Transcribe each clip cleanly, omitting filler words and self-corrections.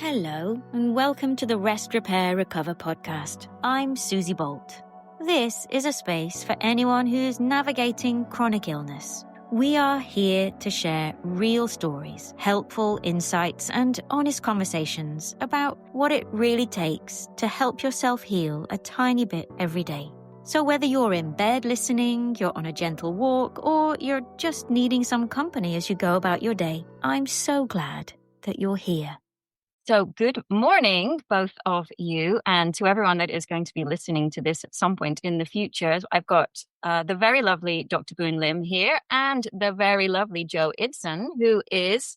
Hello, and welcome to the Rest, Repair, Recover podcast. I'm Susie Bolt. This is a space for anyone who's navigating chronic illness. We are here to share real stories, helpful insights, and honest conversations about what it really takes to help yourself heal a tiny bit every day. So whether you're in bed listening, you're on a gentle walk, or you're just needing some company as you go about your day, I'm so glad that you're here. So good morning, both of you, and to everyone that is going to be listening to this at some point in the future. I've got the very lovely Dr. Boon Lim here and the very lovely Joe Iddison, who is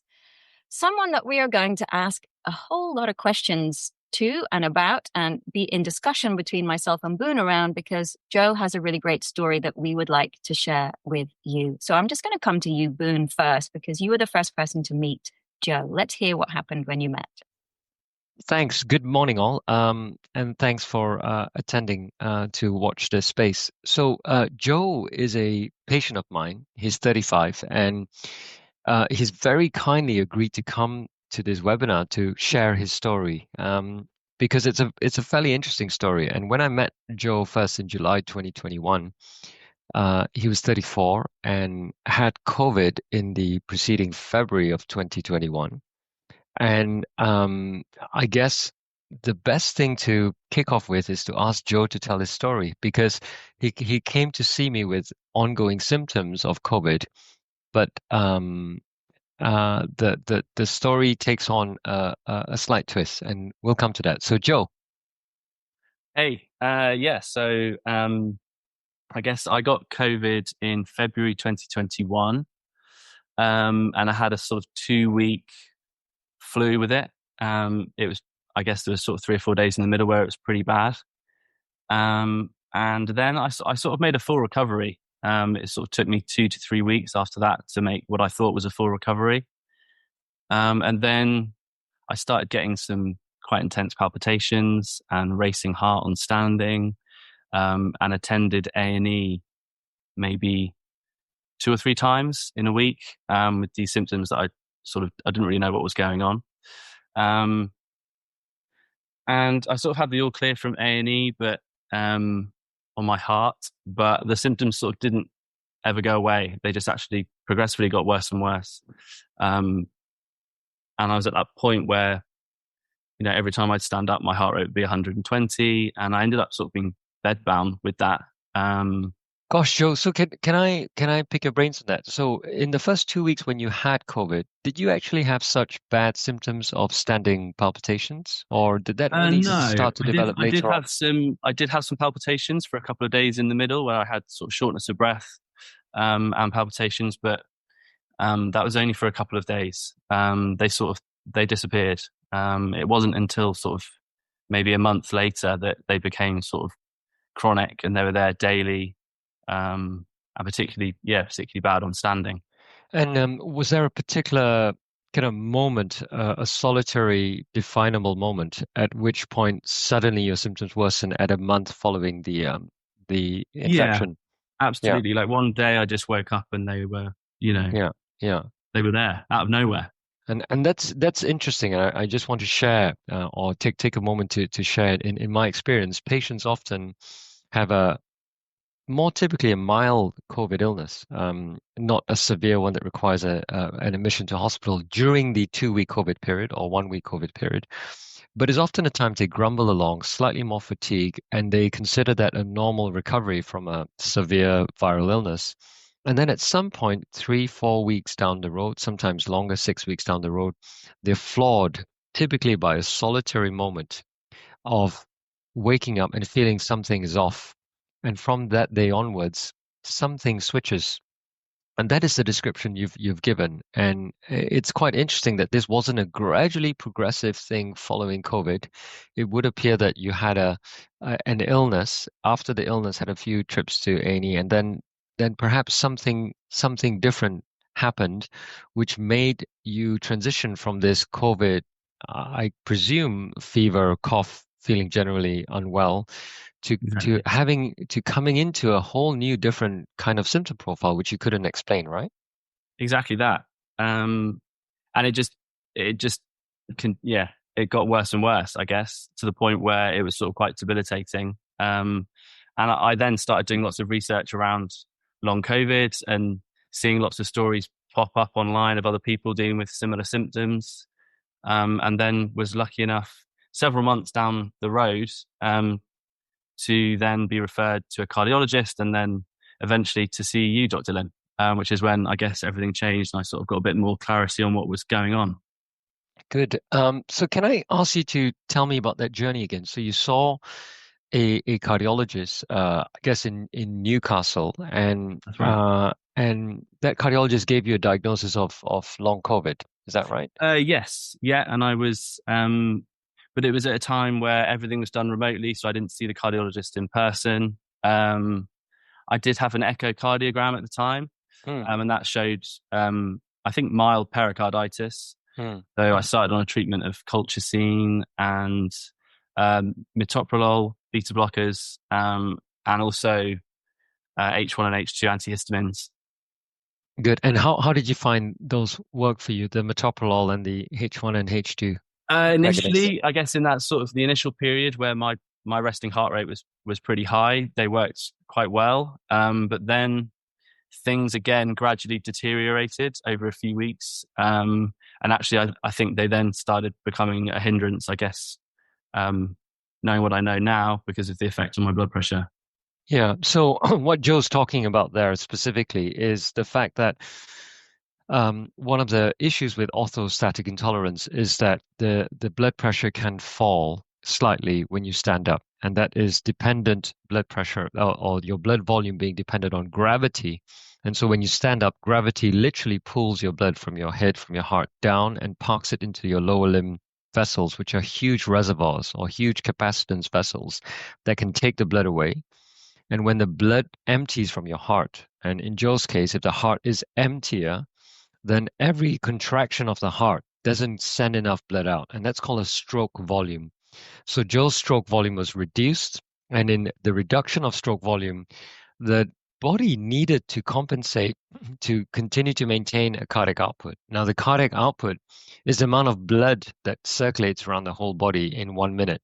someone that we are going to ask a whole lot of questions to and about and be in discussion between myself and Boon around, because Joe has a really great story that we would like to share with you. So I'm just going to come to you, Boon, first, because you were the first person to meet Joe. Let's hear what happened when you met. Thanks. Good morning, all. And thanks for attending to watch this space. So Joe is a patient of mine. He's 35, and he's very kindly agreed to come to this webinar to share his story, because it's a fairly interesting story. And when I met Joe first in July 2021, he was 34 and had COVID in the preceding February of 2021. And I guess the best thing to kick off with is to ask Joe to tell his story, because he came to see me with ongoing symptoms of COVID, but the story takes on a slight twist, and we'll come to that. So Joe. Hey, so I guess I got COVID in February 2021, and I had a sort of 2-week flu with it. It was, I guess there was sort of 3 or 4 days in the middle where it was pretty bad. And then I sort of made a full recovery. It sort of took me 2 to 3 weeks after that to make what I thought was a full recovery. And then I started getting some quite intense palpitations and racing heart on standing, and attended A&E maybe 2 or 3 times in a week, with these symptoms that I didn't really know what was going on. And I sort of had the all clear from A&E, but on my heart, but the symptoms sort of didn't ever go away. They just actually progressively got worse and worse. And I was at that point where, every time I'd stand up, my heart rate would be 120, and I ended up sort of being bedbound with that. Gosh, Joe, so can I pick your brains on that? So in the first 2 weeks when you had COVID, did you actually have such bad symptoms of standing palpitations, or did that really start to develop later on? I did have some palpitations for a couple of days in the middle where I had sort of shortness of breath, and palpitations, but that was only for a couple of days. They disappeared. It wasn't until sort of maybe a month later that they became sort of chronic, and they were there daily. And particularly bad on standing. And was there a particular kind of moment, a solitary, definable moment, at which point suddenly your symptoms worsened at a month following the infection? Yeah, absolutely. Yeah. Like one day I just woke up and they were, they were there out of nowhere. And that's interesting. I just want to share, or take a moment to share it. In my experience, patients often have more typically a mild COVID illness, not a severe one that requires an admission to hospital during the 2-week COVID period or 1-week COVID period. But it's often a time they grumble along, slightly more fatigue, and they consider that a normal recovery from a severe viral illness. And then at some point, 3-4 weeks down the road, sometimes longer, 6 weeks down the road, they're floored typically by a solitary moment of waking up and feeling something is off. And from that day onwards, something switches. And that is the description you've given. And it's quite interesting that this wasn't a gradually progressive thing following COVID. It would appear that you had an illness. After the illness, had a few trips to A&E, and then perhaps something different happened, which made you transition from this COVID, I presume, fever, cough, feeling generally unwell, to coming into a whole new different kind of symptom profile, which you couldn't explain, right? Exactly that. And it just it got worse and worse, I guess, to the point where it was sort of quite debilitating. And I then started doing lots of research around long COVID and seeing lots of stories pop up online of other people dealing with similar symptoms. And then was lucky enough several months down the road to then be referred to a cardiologist and then eventually to see you, Dr. Lim, which is when I guess everything changed and I sort of got a bit more clarity on what was going on. Good. So can I ask you to tell me about that journey again? So you saw a cardiologist, I guess in Newcastle, and That's right. and that cardiologist gave you a diagnosis of long COVID. Is that right? Yes, yeah, and I was, but it was at a time where everything was done remotely, so I didn't see the cardiologist in person. I did have an echocardiogram at the time, and that showed, I think, mild pericarditis. So I started on a treatment of colchicine and metoprolol, beta blockers, and also H1 and H2 antihistamines. Good. And how did you find those work for you, the metoprolol and the H1 and H2? Initially, I guess in that sort of the initial period where my resting heart rate was pretty high, they worked quite well. But then things again gradually deteriorated over a few weeks. And actually, I think they then started becoming a hindrance, I guess, knowing what I know now because of the effect on my blood pressure. Yeah. So what Joe's talking about there specifically is the fact that one of the issues with orthostatic intolerance is that the blood pressure can fall slightly when you stand up, and that is dependent blood pressure or your blood volume being dependent on gravity. And so when you stand up, gravity literally pulls your blood from your head, from your heart down and parks it into your lower limb vessels, which are huge reservoirs or huge capacitance vessels that can take the blood away. And when the blood empties from your heart, and in Joe's case, if the heart is emptier, then every contraction of the heart doesn't send enough blood out. And that's called a stroke volume. So Joe's stroke volume was reduced. And in the reduction of stroke volume, the body needed to compensate to continue to maintain a cardiac output. Now, the cardiac output is the amount of blood that circulates around the whole body in 1 minute.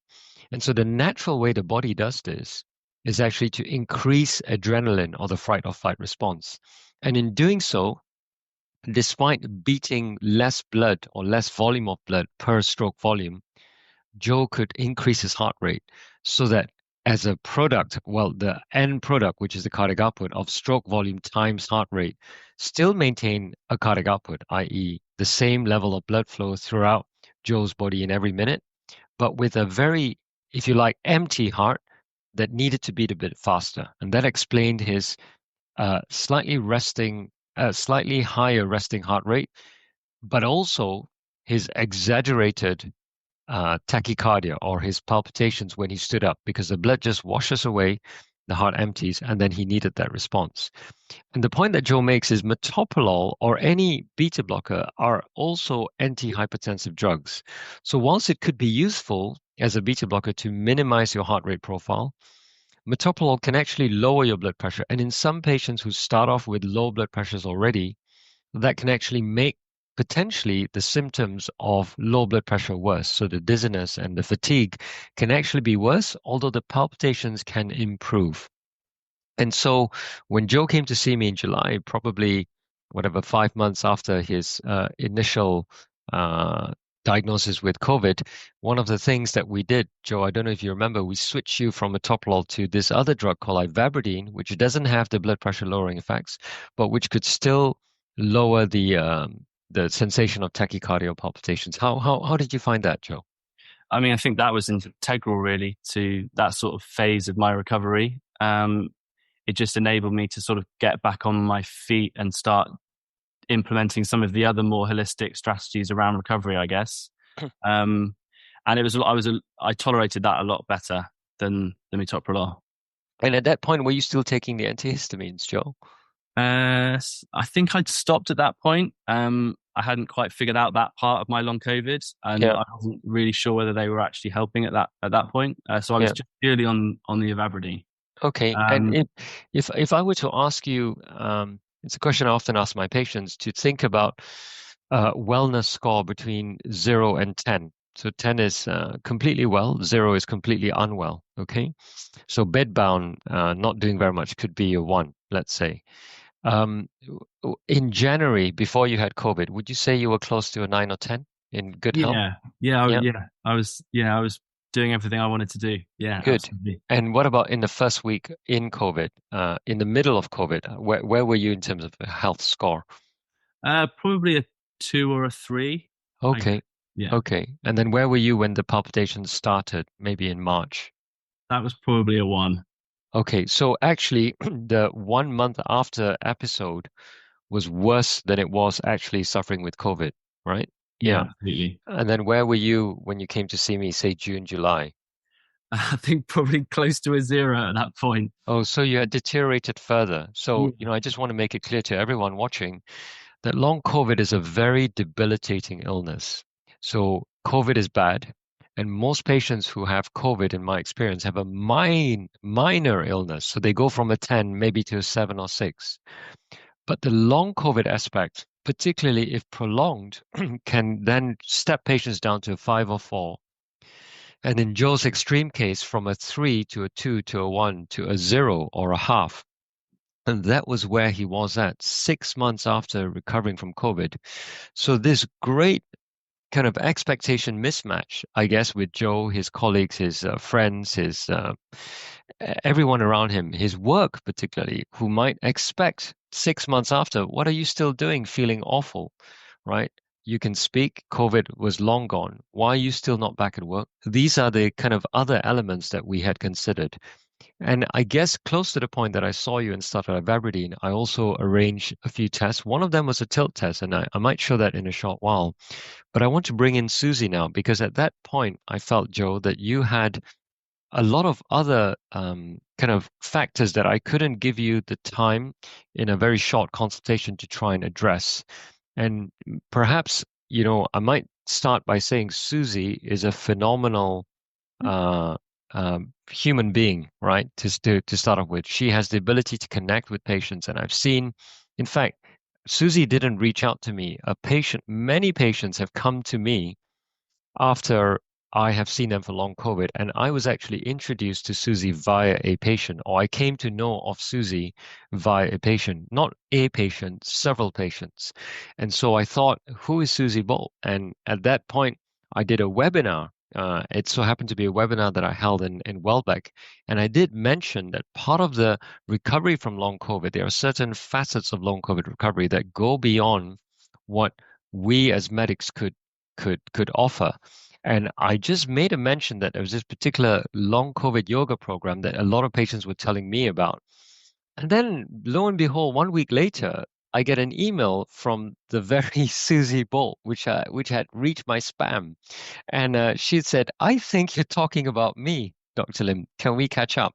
And so the natural way the body does this is actually to increase adrenaline or the fight or flight response. And in doing so, despite beating less blood or less volume of blood per stroke volume, Joe could increase his heart rate so that as a product, well, the end product, which is the cardiac output of stroke volume times heart rate, still maintain a cardiac output, i.e. the same level of blood flow throughout Joe's body in every minute, but with a very, if you like, empty heart that needed to beat a bit faster. And that explained his slightly higher resting heart rate, but also his exaggerated tachycardia or his palpitations when he stood up, because the blood just washes away, the heart empties, and then he needed that response. And the point that Joe makes is metoprolol or any beta blocker are also antihypertensive drugs. So whilst it could be useful as a beta blocker to minimize your heart rate profile, metoprolol can actually lower your blood pressure. And in some patients who start off with low blood pressures already, that can actually make potentially the symptoms of low blood pressure worse. So the dizziness and the fatigue can actually be worse, although the palpitations can improve. And so when Joe came to see me in July, probably 5 months after his initial diagnosis with COVID, one of the things that we did, Joe, I don't know if you remember, we switched you from metoprolol to this other drug called ivabradine, which doesn't have the blood pressure lowering effects, but which could still lower the sensation of tachycardia palpitations. How did you find that, Joe? I mean, I think that was integral really to that sort of phase of my recovery. It just enabled me to sort of get back on my feet and start implementing some of the other more holistic strategies around recovery, I guess. And I tolerated that a lot better than the metoprolol. And at that point, were you still taking the antihistamines, Joe? I think I'd stopped at that point. I hadn't quite figured out that part of my long COVID, and I wasn't really sure whether they were actually helping at that point. So I was just purely on the ivabradine. Okay, and if I were to ask you, it's a question I often ask my patients, to think about wellness score between 0 and 10. So 10 is completely well, 0 is completely unwell. Okay. So bedbound, not doing very much, could be a 1, let's say. Um, in January, before you had COVID, would you say you were close to a 9 or 10 in good health? Yeah, I was doing everything I wanted to do. Yeah, good. absolutely. And what about in the first week in COVID, in the middle of COVID, where were you in terms of health score? Probably a 2 or a 3. Okay. Yeah, Okay. And then where were you when the palpitations started, maybe in March? that was probably a 1. Okay. So actually, the 1 month after episode was worse than it was actually suffering with COVID, right? Yeah, Yeah. absolutely. And then where were you when you came to see me, say June, July? I think probably close to a 0 at that point. Oh, so you had deteriorated further. So, Yeah. I just want to make it clear to everyone watching that long COVID is a very debilitating illness. So COVID is bad. And most patients who have COVID, in my experience, have a minor illness. So they go from a 10 maybe to a 7 or 6. But the long COVID aspect, particularly if prolonged, can then step patients down to a 5 or 4. And in Joe's extreme case, from a 3 to a 2 to a 1 to a 0 or a half. And that was where he was at 6 months after recovering from COVID. So this great kind of expectation mismatch, I guess, with Joe, his colleagues, his friends, his everyone around him, his work particularly, who might expect 6 months after, what are you still doing? Feeling awful, right? You can speak. COVID was long gone. Why are you still not back at work? These are the kind of other elements that we had considered. And I guess close to the point that I saw you and started at Aberdeen, I also arranged a few tests. One of them was a tilt test, and I might show that in a short while. But I want to bring in Susie now, because at that point, I felt, Joe, that you had a lot of other kind of factors that I couldn't give you the time in a very short consultation to try and address. And perhaps, I might start by saying Susie is a phenomenal uh, human being, right? To start off with, she has the ability to connect with patients, and I've seen, in fact, Susie didn't reach out to me. Many patients have come to me after I have seen them for long COVID, and I was actually introduced to Susie via a patient, or I came to know of Susie via a patient, not a patient, several patients. And so I thought, who is Susie Bolt? And at that point, I did a webinar. It so happened to be a webinar that I held in Welbeck. And I did mention that part of the recovery from long COVID, there are certain facets of long COVID recovery that go beyond what we as medics could offer. And I just made a mention that there was this particular long COVID yoga program that a lot of patients were telling me about. And then lo and behold, 1 week later, I get an email from the very Susie Bolt, which had reached my spam. And she said, I think you're talking about me, Dr. Lim. Can we catch up?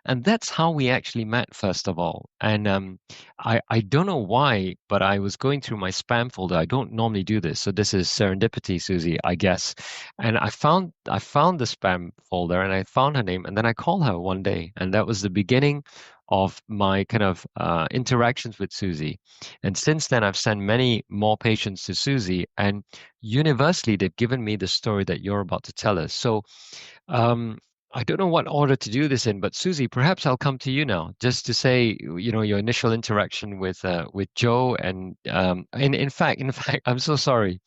And that's how we actually met, first of all. And I don't know why, but I was going through my spam folder. I don't normally do this. So this is serendipity, Susie, I guess. And I found the spam folder, and I found her name. And then I called her one day. And that was the beginning of my kind of interactions with Susie. And since then, I've sent many more patients to Susie, and universally, they've given me the story that you're about to tell us. So I don't know what order to do this in, but Susie, perhaps I'll come to you now, just to say, your initial interaction with Joe, and in fact, I'm so sorry,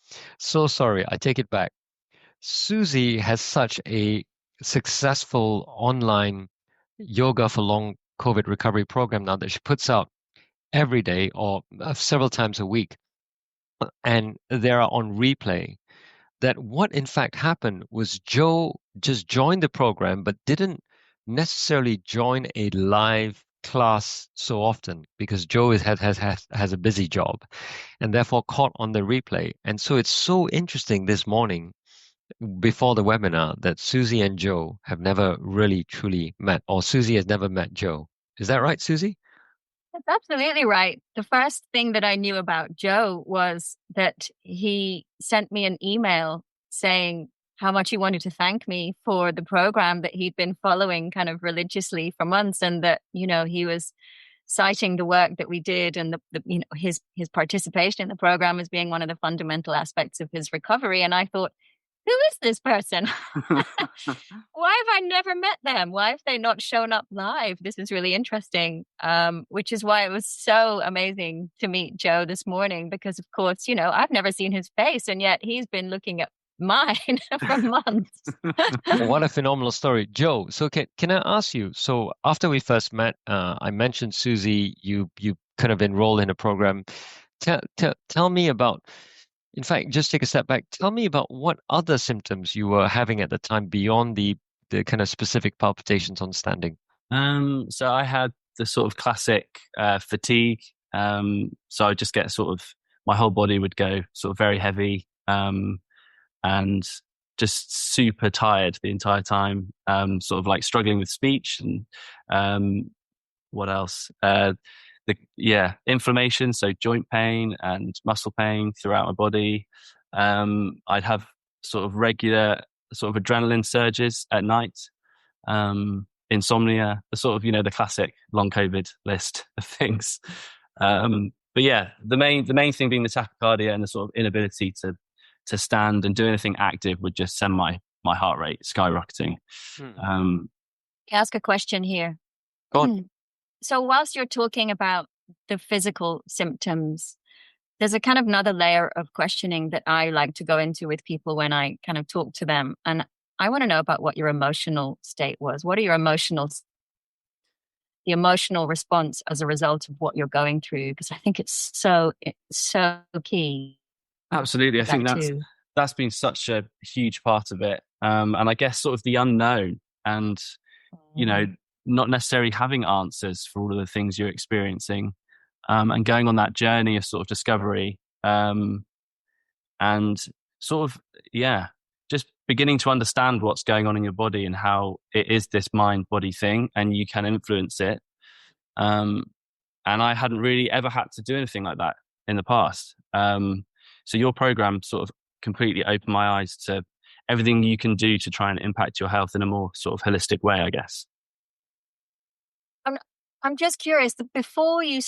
I take it back. Susie has such a successful online yoga for long COVID recovery program now that she puts out every day or several times a week, and they are on replay. That what in fact happened was Joe just joined the program, but didn't necessarily join a live class so often, because Joe has a busy job, and therefore caught on the replay. And so it's so interesting this morning before the webinar that Susie and Joe have never really truly met, or Susie has never met Joe. Is that right, Susie? That's absolutely right. The first thing that I knew about Joe was that he sent me an email saying how much he wanted to thank me for the program that he'd been following kind of religiously for months, and that, he was citing the work that we did, and his participation in the program as being one of the fundamental aspects of his recovery. And I thought, who is this person? Why have I never met them? Why have they not shown up live? This is really interesting, which is why it was so amazing to meet Joe this morning, because, of course, I've never seen his face, and yet he's been looking at mine for months. What a phenomenal story. Joe, so can I ask you, so after we first met, I mentioned Susie, you kind of enrolled in a program. Tell me about, in fact, just take a step back. Tell me about what other symptoms you were having at the time beyond the kind of specific palpitations on standing. So I had the sort of classic fatigue. So I just get sort of, my whole body would go sort of very heavy, and just super tired the entire time. Sort of like struggling with speech, and what else? Inflammation, so joint pain and muscle pain throughout my body. I'd have sort of regular sort of adrenaline surges at night. Insomnia, the sort of, the classic long COVID list of things. But yeah, the main thing being the tachycardia and the sort of inability to stand and do anything active would just send my heart rate skyrocketing. Ask a question here. Go on. So whilst you're talking about the physical symptoms, there's a kind of another layer of questioning that I like to go into with people when I kind of talk to them. And I want to know about what your emotional state was. What are your the emotional response as a result of what you're going through? Because I think it's so key. Absolutely. I think that's been such a huge part of it. And I guess sort of the unknown and, not necessarily having answers for all of the things you're experiencing, and going on that journey of sort of discovery, and sort of, just beginning to understand what's going on in your body and how it is this mind-body thing and you can influence it. And I hadn't really ever had to do anything like that in the past. So your program sort of completely opened my eyes to everything you can do to try and impact your health in a more sort of holistic way, I guess. I'm just curious, before you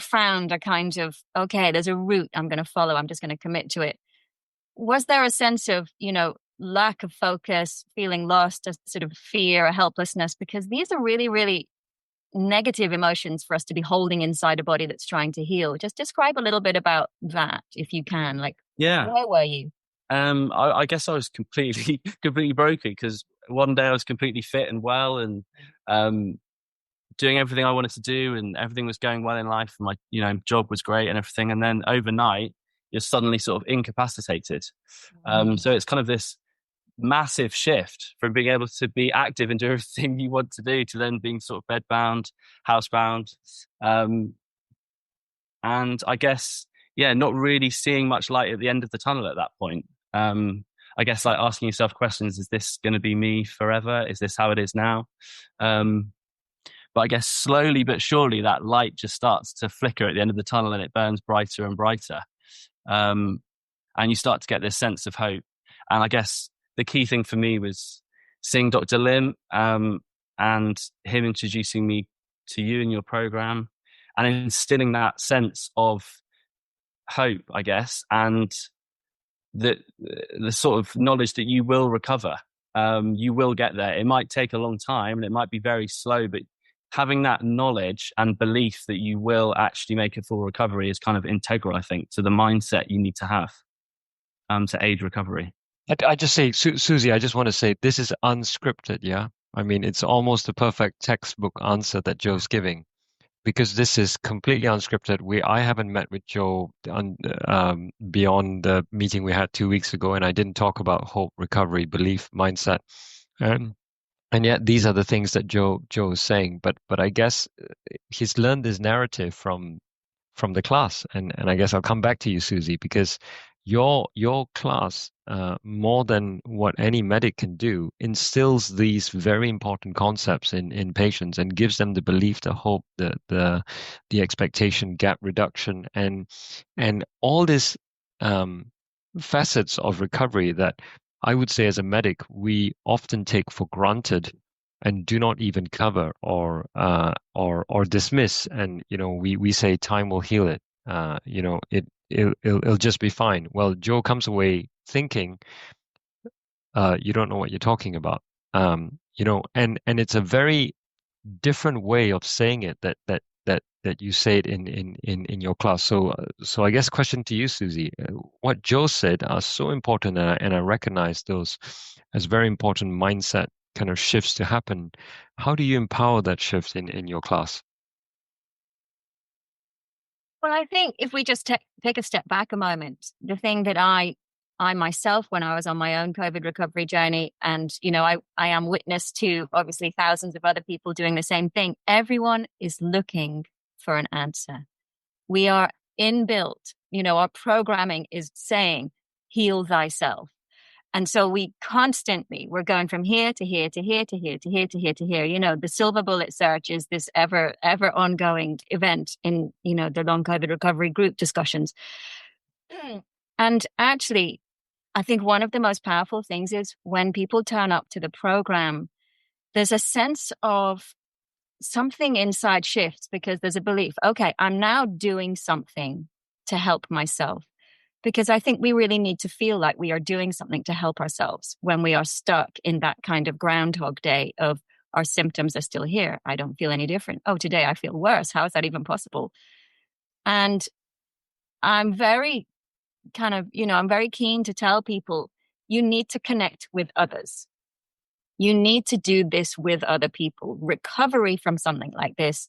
found a kind of, okay, there's a route I'm going to follow, I'm just going to commit to it. Was there a sense of, lack of focus, feeling lost, a sort of fear, a helplessness? Because these are really, really negative emotions for us to be holding inside a body that's trying to heal. Just describe a little bit about that, if you can. Where were you? I guess I was completely broken, because one day I was completely fit and well and doing everything I wanted to do, and everything was going well in life. My job was great and everything, and then overnight you're suddenly sort of incapacitated. So it's kind of this massive shift from being able to be active and do everything you want to do to then being sort of bedbound, housebound, and I guess not really seeing much light at the end of the tunnel at that point. I guess like asking yourself questions: is this going to be me forever? Is this how it is now? But I guess slowly but surely that light just starts to flicker at the end of the tunnel, and it burns brighter and brighter. And you start to get this sense of hope. And I guess the key thing for me was seeing Dr. Lim, and him introducing me to you and your program, and instilling that sense of hope, I guess, and the sort of knowledge that you will recover. You will get there. It might take a long time and it might be very slow, but having that knowledge and belief that you will actually make a full recovery is kind of integral, I think, to the mindset you need to have to aid recovery. I just say, Susie, I just want to say this is unscripted, yeah? I mean, it's almost the perfect textbook answer that Joe's giving, because this is completely unscripted. I haven't met with Joe beyond the meeting we had 2 weeks ago, and I didn't talk about hope, recovery, belief, mindset. And yet these are the things that Joe is saying. But I guess he's learned this narrative from the class. And I guess I'll come back to you, Susie, because your class, more than what any medic can do, instills these very important concepts in patients and gives them the belief, the hope, the expectation, gap reduction, and all these facets of recovery that I would say as a medic we often take for granted and do not even cover or dismiss. And we say time will heal it. It'll just be fine. Well, Joe comes away thinking, you don't know what you're talking about. And it's a very different way of saying it that you say it in your class. So I guess question to you, Susie, what Joe said are so important, and I recognize those as very important mindset kind of shifts to happen. How do you empower that shift in your class? Well, I think if we just take a step back a moment, the thing that I myself, when I was on my own COVID recovery journey, and, I am witness to obviously thousands of other people doing the same thing. Everyone is looking for an answer. We are inbuilt, our programming is saying, heal thyself. And so we're going from here to here to here to here to here to here to here. The silver bullet search is this ever ongoing event in, the long COVID recovery group discussions. And actually, I think one of the most powerful things is when people turn up to the program, there's a sense of something inside shifts because there's a belief, okay, I'm now doing something to help myself. Because I think we really need to feel like we are doing something to help ourselves when we are stuck in that kind of Groundhog Day of our symptoms are still here. I don't feel any different. Oh, today I feel worse. How is that even possible? And I'm very I'm very keen to tell people you need to connect with others. You need to do this with other people. Recovery from something like this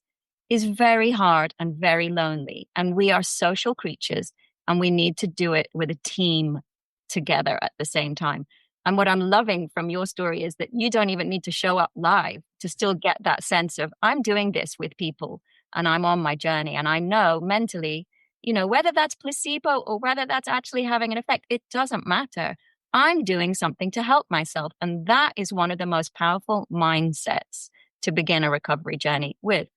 is very hard and very lonely. And we are social creatures. And we need to do it with a team together at the same time. And what I'm loving from your story is that you don't even need to show up live to still get that sense of, I'm doing this with people and I'm on my journey. And I know mentally, whether that's placebo or whether that's actually having an effect, it doesn't matter. I'm doing something to help myself. And that is one of the most powerful mindsets to begin a recovery journey with.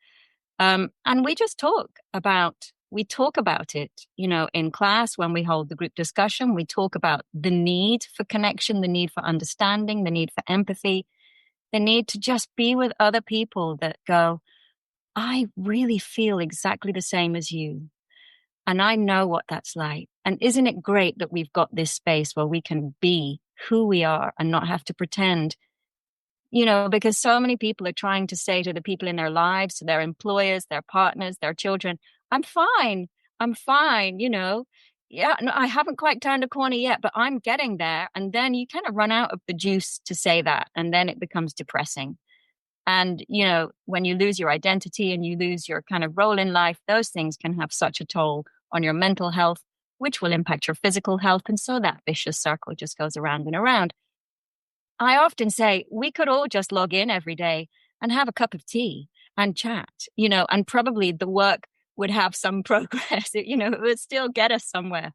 And we talk about it, in class when we hold the group discussion. We talk about the need for connection, the need for understanding, the need for empathy, the need to just be with other people that go, I really feel exactly the same as you. And I know what that's like. And isn't it great that we've got this space where we can be who we are and not have to pretend, because so many people are trying to say to the people in their lives, to their employers, their partners, their children, I'm fine. Yeah, no, I haven't quite turned a corner yet, but I'm getting there. And then you kind of run out of the juice to say that. And then it becomes depressing. And, when you lose your identity and you lose your kind of role in life, those things can have such a toll on your mental health, which will impact your physical health. And so that vicious circle just goes around and around. I often say we could all just log in every day and have a cup of tea and chat, and probably the work would have some progress. It would still get us somewhere.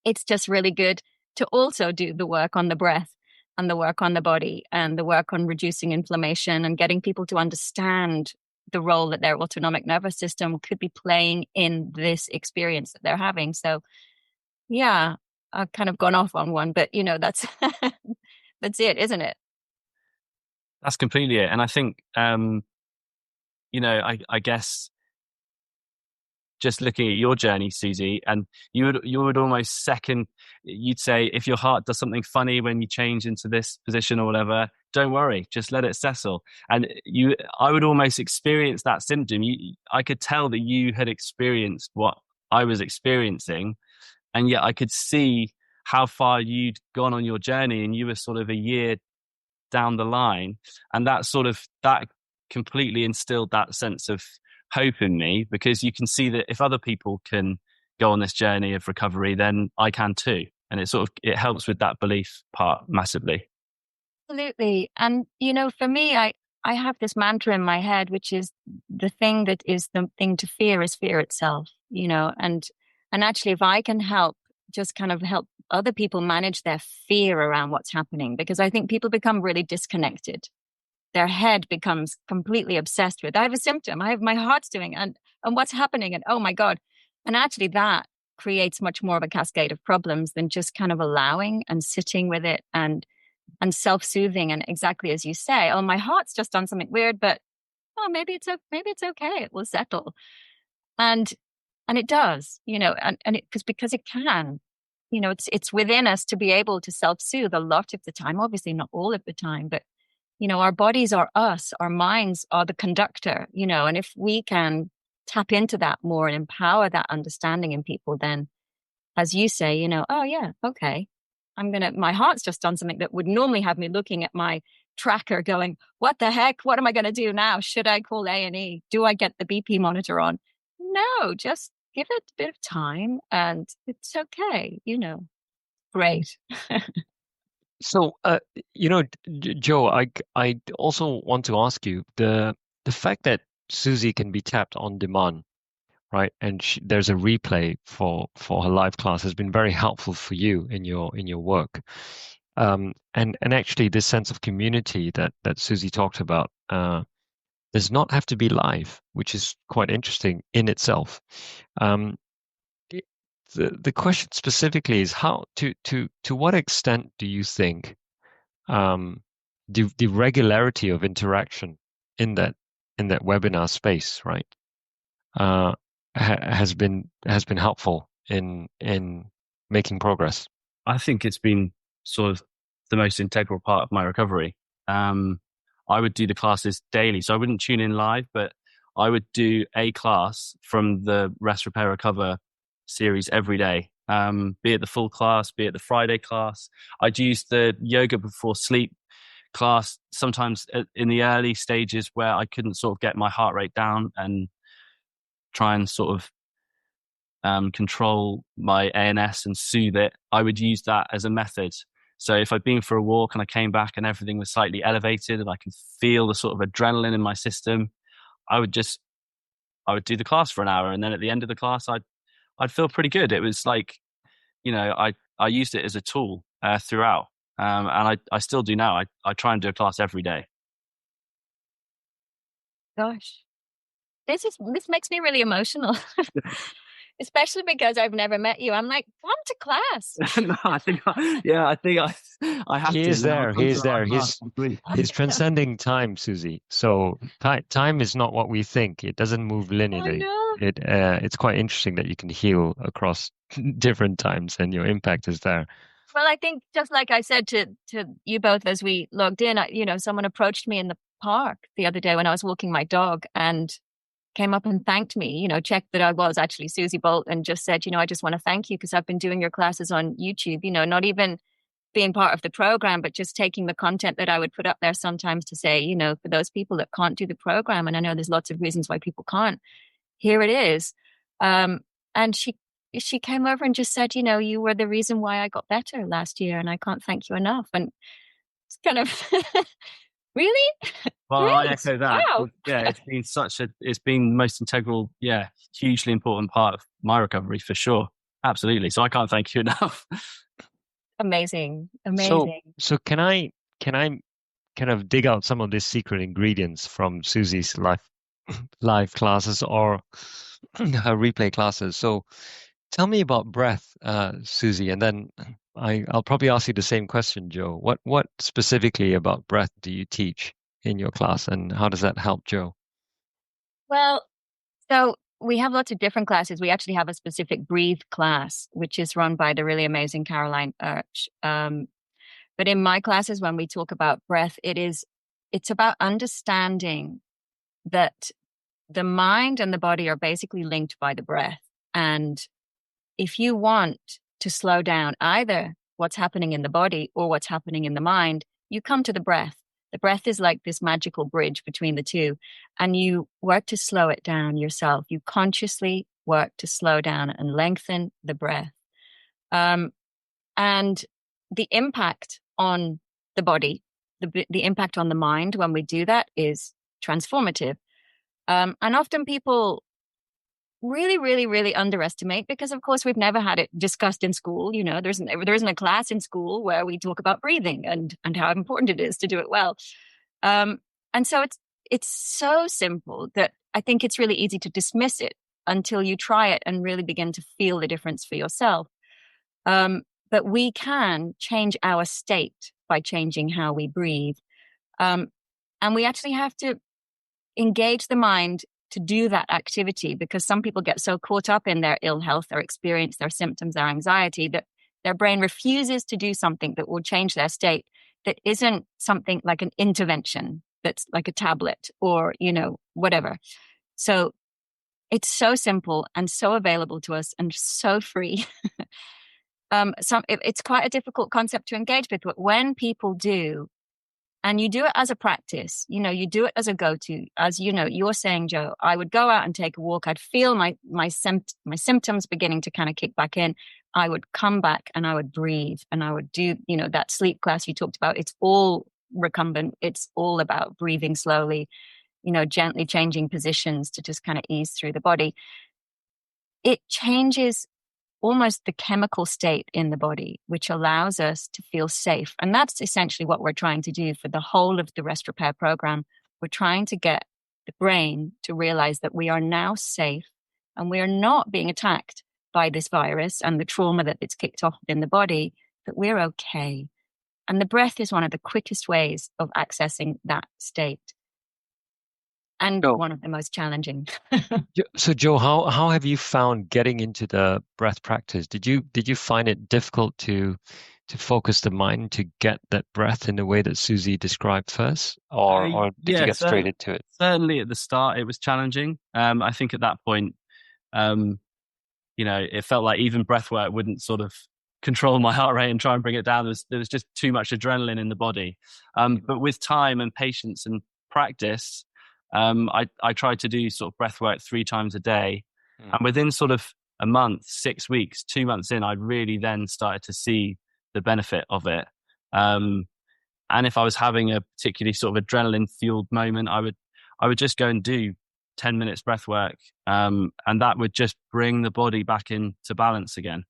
It's just really good to also do the work on the breath and the work on the body and the work on reducing inflammation and getting people to understand the role that their autonomic nervous system could be playing in this experience that they're having. So, yeah, I've kind of gone off on one, but that's that's it, isn't it? That's completely it. And I think, I guess just looking at your journey, Susie, and you would almost you'd say, if your heart does something funny when you change into this position or whatever, don't worry, just let it settle. And I would almost experience that symptom. I could tell that you had experienced what I was experiencing, and yet I could see how far you'd gone on your journey, and you were sort of a year down the line. And that completely instilled that sense of hope in me, because you can see that if other people can go on this journey of recovery, then I can too. And it helps with that belief part massively. Absolutely. And, for me, I have this mantra in my head, which is the thing that is the thing to fear is fear itself, and actually if I can help other people manage their fear around what's happening, because I think people become really disconnected. Their head becomes completely obsessed with, I have a symptom, my heart's doing, and what's happening, and oh my God. And actually that creates much more of a cascade of problems than just kind of allowing and sitting with it and self-soothing. And exactly as you say, oh, my heart's just done something weird, but maybe it's okay, it will settle. And it does, and because it can, it's within us to be able to self-soothe a lot of the time, obviously not all of the time, but our bodies are us, our minds are the conductor, and if we can tap into that more and empower that understanding in people, then as you say, oh yeah, okay, my heart's just done something that would normally have me looking at my tracker going, what the heck, what am I going to do now? Should I call A&E? Do I get the BP monitor on? No, just give it a bit of time and it's okay, great. So, Joe, I also want to ask you the fact that Susie can be tapped on demand, right? And there's a replay for her live class has been very helpful for you in your work. And actually, this sense of community that Susie talked about does not have to be live, which is quite interesting in itself. The question specifically is how to what extent do you think the regularity of interaction in that webinar space, right, has been helpful in making progress? I think it's been sort of the most integral part of my recovery. I would do the classes daily, so I wouldn't tune in live, but I would do a class from the Rest, Repair, Recover series every day, be it the full class, be it the Friday class. I'd use the yoga before sleep class sometimes in the early stages where I couldn't sort of get my heart rate down and try and sort of control my ANS and soothe it. I would use that as a method. So if I'd been for a walk and I came back and everything was slightly elevated and I could feel the sort of adrenaline in my system, I would do the class for an hour, and then at the end of the class I'd feel pretty good. It was like, I used it as a tool throughout, and I still do now. I try and do a class every day. Gosh, this makes me really emotional. Especially because I've never met you. I'm like, come to class. No, I think I have to. He is there. He's transcending time, Susie. So time is not what we think. It doesn't move linearly. It's quite interesting that you can heal across different times and your impact is there. Well, I think just like I said to you both as we logged in, someone approached me in the park the other day when I was walking my dog and came up and thanked me, checked that I was actually Susie Bolt and just said, I just want to thank you because I've been doing your classes on YouTube, not even being part of the program, but just taking the content that I would put up there sometimes to say, for those people that can't do the program, and I know there's lots of reasons why people can't, here it is. And she came over and just said, you were the reason why I got better last year and I can't thank you enough. And it's kind of... Really? Well, Great. I echo that. Wow. Yeah, it's been the most integral, hugely important part of my recovery for sure. Absolutely. So I can't thank you enough. Amazing. So can I kind of dig out some of these secret ingredients from Susie's live classes or her replay classes? So tell me about breath, Susie, and then I'll probably ask you the same question, Joe. What specifically about breath do you teach in your class, and how does that help Joe? Well, so we have lots of different classes. We actually have a specific breathe class, which is run by the really amazing Caroline Urch. But in my classes, when we talk about breath, it's about understanding that the mind and the body are basically linked by the breath. And if you want to slow down either what's happening in the body or what's happening in the mind, you come to the breath. The breath is like this magical bridge between the two, and you work to slow it down yourself. You consciously work to slow down and lengthen the breath. And the impact on the body, the impact on the mind when we do that is transformative. And often people really, really, really underestimate, because of course we've never had it discussed in school. There isn't a class in school where we talk about breathing and how important it is to do it well. And so it's so simple that I think it's really easy to dismiss it until you try it and really begin to feel the difference for yourself. But we can change our state by changing how we breathe. And we actually have to engage the mind to do that activity, because some people get so caught up in their ill health, their experience, their symptoms, their anxiety, that Their brain refuses to do something that will change their state that isn't something like an intervention that's like a tablet or, whatever. So it's so simple and so available to us and so free. It's quite a difficult concept to engage with, but when people do, and you do it as a practice, you do it as a go-to, as you're saying, Joe, I would go out and take a walk. I'd feel my symptoms beginning to kind of kick back in. I would come back and I would breathe and I would do, that sleep class you talked about. It's all recumbent. It's all about breathing slowly, gently changing positions to just kind of ease through the body. It changes almost the chemical state in the body, which allows us to feel safe. And that's essentially what we're trying to do for the whole of the Rest Repair program. We're trying to get the brain to realize that we are now safe and we are not being attacked by this virus and the trauma that it's kicked off in the body, that we're okay. And the breath is one of the quickest ways of accessing that state. And one of the most challenging. So, Joe, how have you found getting into the breath practice? Did you find it difficult to focus the mind to get that breath in the way that Susie described first, or did you get straight into it? Certainly, at the start, it was challenging. I think at that point, it felt like even breathwork wouldn't sort of control my heart rate and try and bring it down. There was just too much adrenaline in the body. But with time and patience and practice, I tried to do sort of breath work 3 times a day. And within sort of a month, 6 weeks, 2 months in, I really then started to see the benefit of it. And if I was having a particularly sort of adrenaline fueled moment, I would just go and do 10 minutes breath work. And that would just bring the body back into balance again.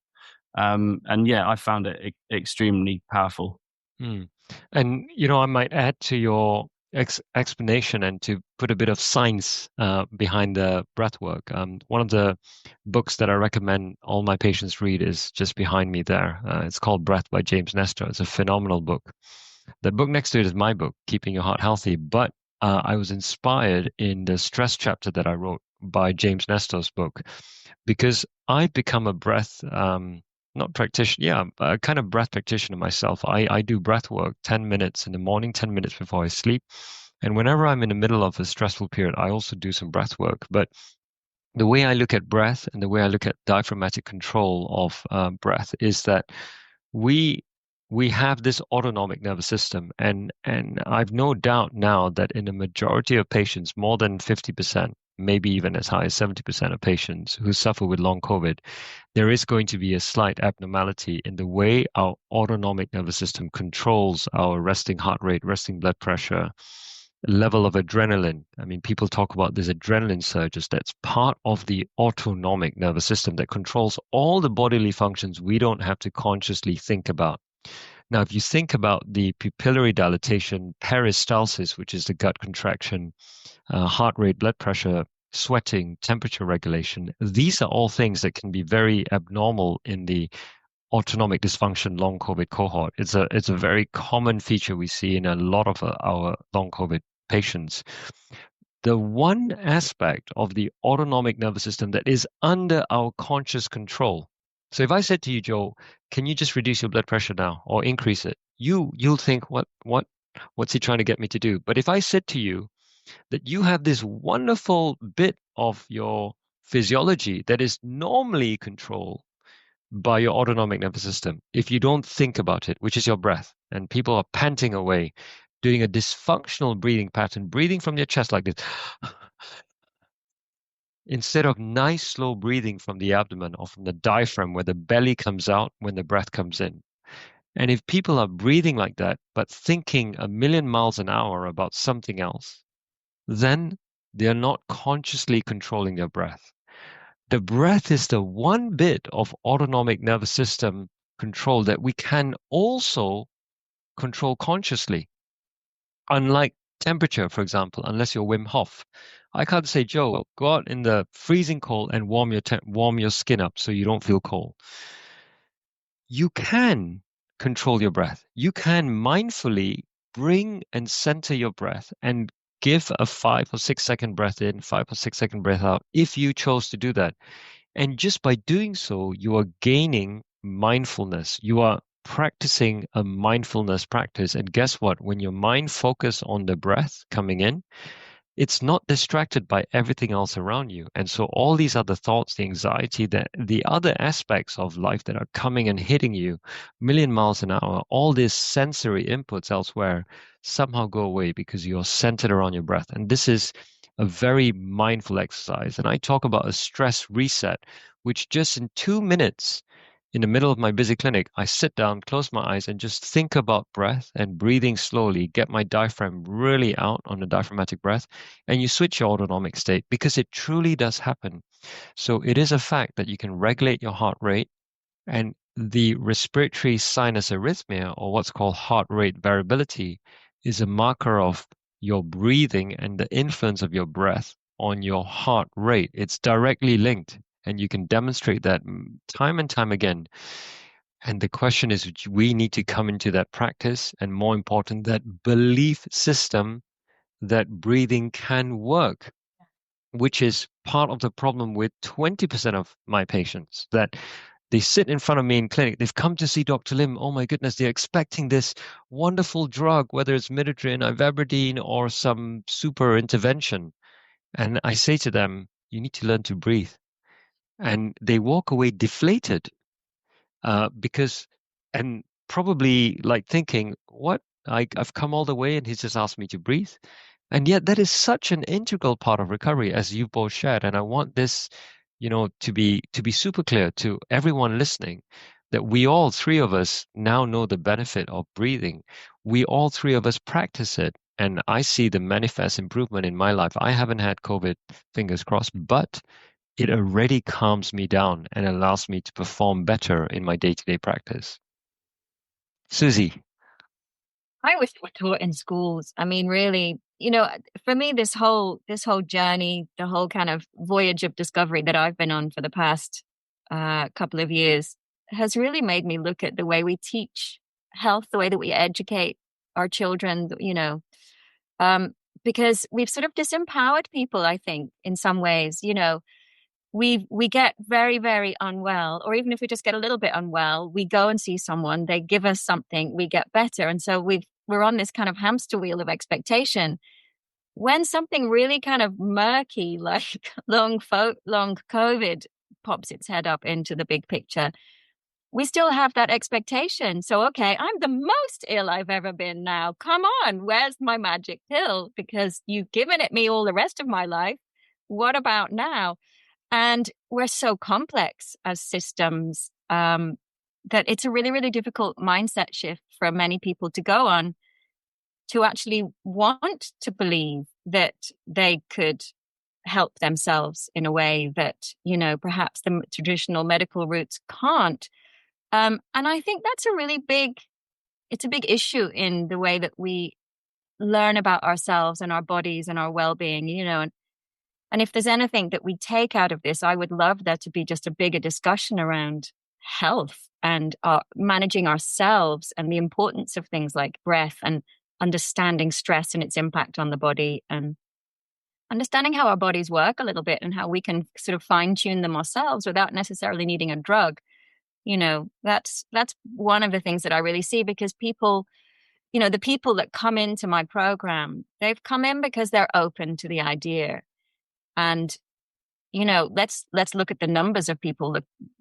And yeah, I found it extremely powerful. And, I might add to your explanation and to put a bit of science behind the breath work. One of the books that I recommend all my patients read is just behind me there. It's called Breath by James Nestor. It's a phenomenal book. The book next to it is my book, Keeping Your Heart Healthy. But I was inspired in the stress chapter that I wrote by James Nestor's book, because I've become a breath not practitioner, a kind of breath practitioner myself. I do breath work 10 minutes in the morning, 10 minutes before I sleep. And whenever I'm in the middle of a stressful period, I also do some breath work. But the way I look at breath and the way I look at diaphragmatic control of breath is that we have this autonomic nervous system. And I've no doubt now that in a majority of patients, more than 50%, maybe even as high as 70% of patients who suffer with long COVID, there is going to be a slight abnormality in the way our autonomic nervous system controls our resting heart rate, resting blood pressure, level of adrenaline. I mean, people talk about this adrenaline surges. That's part of the autonomic nervous system that controls all the bodily functions we don't have to consciously think about. Now, if you think about the pupillary dilatation, peristalsis, which is the gut contraction, heart rate, blood pressure, sweating, temperature regulation, these are all things that can be very abnormal in the autonomic dysfunction long COVID cohort. It's a very common feature we see in a lot of our long COVID patients. The one aspect of the autonomic nervous system that is under our conscious control. So if I said to you, Joe, can you just reduce your blood pressure now or increase it? You'll think, what's he trying to get me to do? But if I said to you that you have this wonderful bit of your physiology that is normally controlled by your autonomic nervous system, if you don't think about it, which is your breath, and people are panting away, doing a dysfunctional breathing pattern, breathing from their chest like this, instead of nice, slow breathing from the abdomen or from the diaphragm where the belly comes out when the breath comes in. And if people are breathing like that, but thinking a million miles an hour about something else, then they're not consciously controlling their breath. The breath is the one bit of autonomic nervous system control that we can also control consciously. Unlike temperature, for example, unless you're Wim Hof. I can't say, Joe, go out in the freezing cold and warm your skin up so you don't feel cold. You can control your breath. You can mindfully bring and center your breath and give a 5 or 6 second breath in, 5 or 6 second breath out, if you chose to do that. And just by doing so, you are gaining mindfulness. You are practicing a mindfulness practice. And guess what? When your mind focuses on the breath coming in, it's not distracted by everything else around you. And so all these other thoughts, the anxiety, the other aspects of life that are coming and hitting you a million miles an hour, all these sensory inputs elsewhere somehow go away because you're centered around your breath. And this is a very mindful exercise. And I talk about a stress reset, which just in 2 minutes in the middle of my busy clinic, I sit down, close my eyes, and just think about breath and breathing slowly, get my diaphragm really out on the diaphragmatic breath, and you switch your autonomic state because it truly does happen. So it is a fact that you can regulate your heart rate, and the respiratory sinus arrhythmia, or what's called heart rate variability, is a marker of your breathing and the influence of your breath on your heart rate. It's directly linked. And you can demonstrate that time and time again. And the question is, we need to come into that practice, and more important, that belief system that breathing can work, which is part of the problem with 20% of my patients, that they sit in front of me in clinic. They've come to see Dr. Lim. Oh my goodness, they're expecting this wonderful drug, whether it's midodrine, ivabradine, or some super intervention. And I say to them, you need to learn to breathe. And they walk away deflated because, and probably like thinking, what? I've come all the way and he's just asked me to breathe. And yet that is such an integral part of recovery, as you've both shared. And I want this, to be super clear to everyone listening, that we all three of us now know the benefit of breathing. We all three of us practice it. And I see the manifest improvement in my life. I haven't had COVID, fingers crossed, but it already calms me down and allows me to perform better in my day-to-day practice. Susie. I wish it were taught in schools. I mean, really, for me, this whole journey, the whole kind of voyage of discovery that I've been on for the past couple of years has really made me look at the way we teach health, the way that we educate our children, because we've sort of disempowered people, I think, in some ways. We get very, very unwell, or even if we just get a little bit unwell, we go and see someone, they give us something, we get better. And so we're on this kind of hamster wheel of expectation. When something really kind of murky, like long COVID, pops its head up into the big picture, we still have that expectation. So, okay, I'm the most ill I've ever been now. Come on, where's my magic pill? Because you've given it me all the rest of my life. What about now? And we're so complex as systems that it's a really, really difficult mindset shift for many people to go on, to actually want to believe that they could help themselves in a way that, perhaps the traditional medical routes can't. And I think that's it's a big issue in the way that we learn about ourselves and our bodies and our well-being, and if there's anything that we take out of this, I would love there to be just a bigger discussion around health and managing ourselves and the importance of things like breath and understanding stress and its impact on the body, and understanding how our bodies work a little bit and how we can sort of fine tune them ourselves without necessarily needing a drug. That's one of the things that I really see, because people, the people that come into my program, they've come in because they're open to the idea. And, let's look at the numbers of people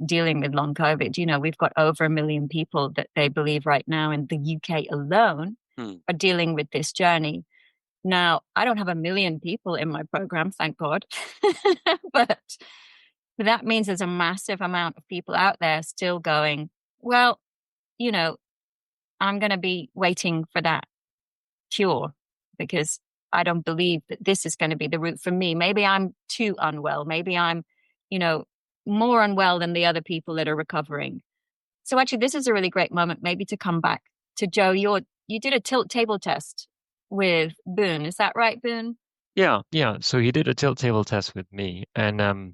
dealing with long COVID. We've got over 1 million people that they believe right now in the UK alone are dealing with this journey. Now, I don't have 1 million people in my program, thank God. But that means there's a massive amount of people out there still going, well, I'm going to be waiting for that cure because I don't believe that this is going to be the route for me. Maybe I'm too unwell. Maybe I'm, more unwell than the other people that are recovering. So actually, this is a really great moment maybe to come back to Joe. You did a tilt table test with Boon. Is that right, Boon? Yeah. So he did a tilt table test with me. And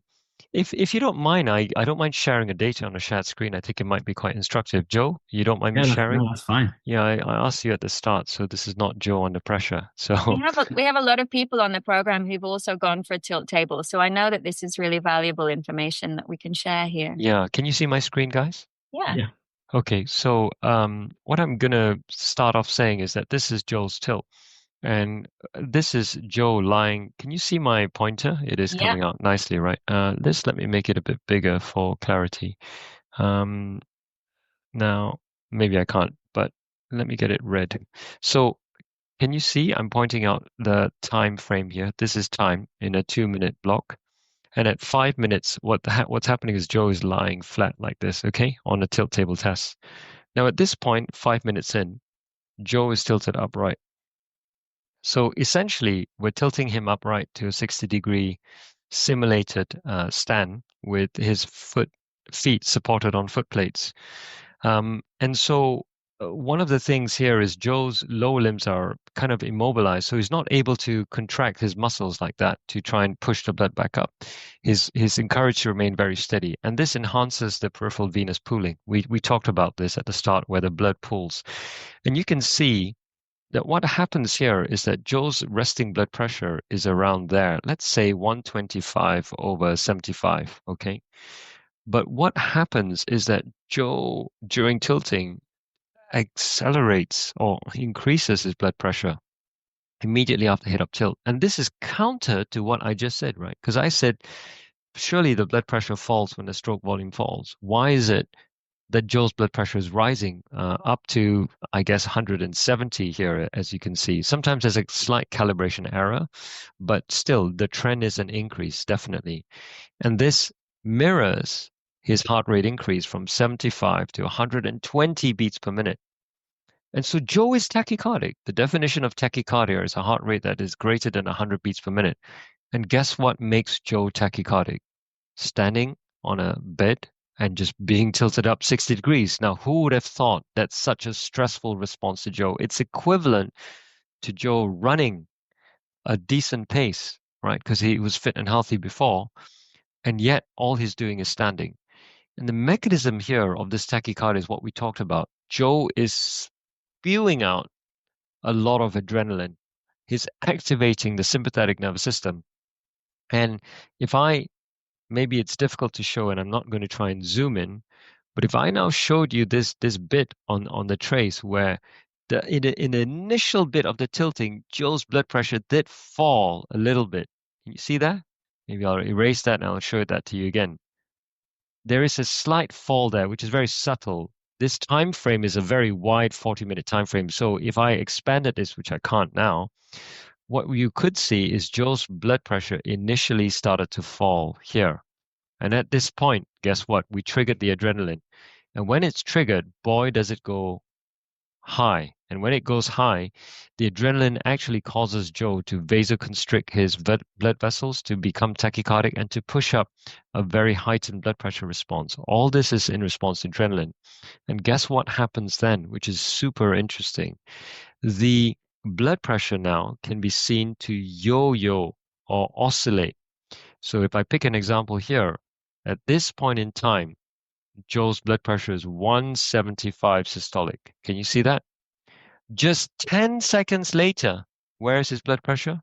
if you don't mind, I don't mind sharing a data on a shared screen. I think it might be quite instructive. Joe, you don't mind me sharing? No, that's fine. Yeah, I asked you at the start, so this is not Joe under pressure. So we have a lot of people on the program who've also gone for a tilt table. So I know that this is really valuable information that we can share here. Yeah, can you see my screen, guys? Yeah. Yeah. Okay, so what I'm gonna start off saying is that this is Joe's tilt, and this is Joe lying. Can you see my pointer? It is Yeah. coming out nicely, right? Let me make it a bit bigger for clarity. Um, Now, maybe I can't, but let me get it red. So can you see I'm pointing out the time frame here? This is time in a 2-minute block. And at 5 minutes, what's happening is Joe is lying flat like this, okay, on a tilt table test. Now at this point, 5 minutes in, Joe is tilted upright. So essentially, we're tilting him upright to a 60-degree simulated stand with his feet supported on foot plates. And so one of the things here is Joe's lower limbs are kind of immobilized, so he's not able to contract his muscles like that to try and push the blood back up. He's encouraged to remain very steady, and this enhances the peripheral venous pooling. We talked about this at the start, where the blood pools, and you can see that what happens here is that Joe's resting blood pressure is around there. Let's say 125/75, okay? But what happens is that Joe, during tilting, accelerates or increases his blood pressure immediately after head up tilt. And this is counter to what I just said, right? Because I said, surely the blood pressure falls when the stroke volume falls. Why is it that Joe's blood pressure is rising up to, I guess, 170 here, as you can see? Sometimes there's a slight calibration error, but still the trend is an increase, definitely. And this mirrors his heart rate increase from 75 to 120 beats per minute. And so Joe is tachycardic. The definition of tachycardia is a heart rate that is greater than 100 beats per minute. And guess what makes Joe tachycardic? Standing on a bed and just being tilted up 60 degrees. Now, who would have thought that such a stressful response to Joe? It's equivalent to Joe running a decent pace, right? Because he was fit and healthy before. And yet all he's doing is standing. And the mechanism here of this tachycardia is what we talked about. Joe is spewing out a lot of adrenaline. He's activating the sympathetic nervous system. And maybe it's difficult to show, and I'm not going to try and zoom in, but if I now showed you this bit on the trace where in the initial bit of the tilting, Joe's blood pressure did fall a little bit. Can you see that? Maybe I'll erase that and I'll show that to you again. There is a slight fall there, which is very subtle. This time frame is a very wide 40-minute time frame. So if I expanded this, which I can't now, what you could see is Joe's blood pressure initially started to fall here. And at this point, guess what? We triggered the adrenaline. And when it's triggered, boy, does it go high. And when it goes high, the adrenaline actually causes Joe to vasoconstrict his blood vessels, to become tachycardic, and to push up a very heightened blood pressure response. All this is in response to adrenaline. And guess what happens then, which is super interesting? The blood pressure now can be seen to yo-yo or oscillate. So if I pick an example here, at this point in time, Joe's blood pressure is 175 systolic. Can you see that? Just 10 seconds later, where is his blood pressure?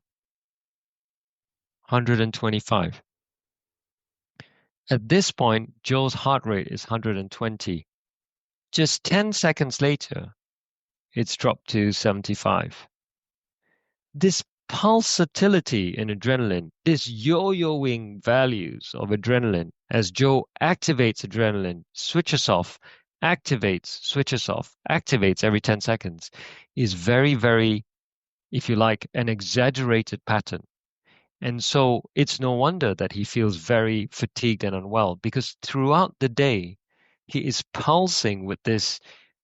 125. At this point, Joe's heart rate is 120. Just 10 seconds later, it's dropped to 75. This pulsatility in adrenaline, this yo-yoing values of adrenaline, as Joe activates adrenaline, switches off, activates, switches off, activates every 10 seconds, is very, very, if you like, an exaggerated pattern. And so it's no wonder that he feels very fatigued and unwell, because throughout the day, he is pulsing with this